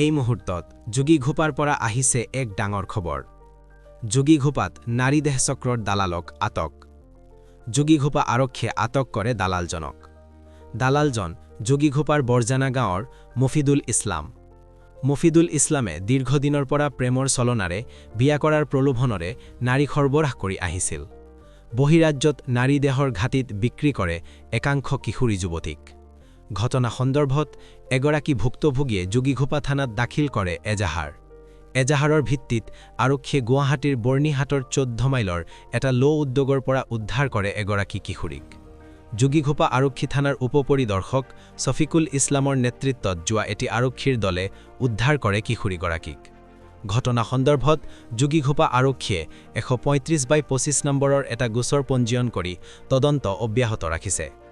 এই মুহূৰ্তত যোগীঘোপাৰ পৰা আহিছে এক ডাঙৰ খবৰ। যোগীঘোপাত নাৰী দেহ চক্ৰৰ দালালক আটক। যোগীঘোপা আৰক্ষীয়ে আটক কৰে দালালজনক। দালালজন যোগীঘোপাৰ বৰজানা গাঁৱৰ মফিদুল ইছলাম। মফিদুল ইছলামে দীৰ্ঘদিনৰ পৰা প্ৰেমৰ চলনাৰে বিয়া কৰাৰ প্ৰলোভনেৰে নাৰী সৰবৰাহ কৰি আহিছিল। বহিৰাজ্যত নাৰী দেহৰ ঘাটিত বিক্ৰী কৰে একাংশ কিশোৰী যুৱতীক। ঘটনা সন্দৰ্ভত এগৰাকী ভুক্তভোগীয়ে যোগীঘোপা থানাত দাখিল কৰে এজাহাৰ। এজাহাৰৰ ভিত্তিত আৰক্ষীয়ে গুৱাহাটীৰ বৰ্ণিহাটৰ 14 মাইলৰ এটা উদ্যোগৰ পৰা উদ্ধাৰ কৰে এগৰাকী কিশোৰীক। যোগীঘোপা আৰক্ষী থানাৰ উপপৰিদৰ্শক ছফিকুল ইছলামৰ নেতৃত্বত যোৱা এটি আৰক্ষীৰ দলে উদ্ধাৰ কৰে কিশোৰীগৰাকীক। ঘটনা সন্দৰ্ভত যোগীঘোপা আৰক্ষীয়ে 135/25 নম্বৰৰ এটা গোচৰ পঞ্জীয়ন কৰি তদন্ত অব্যাহত ৰাখিছে।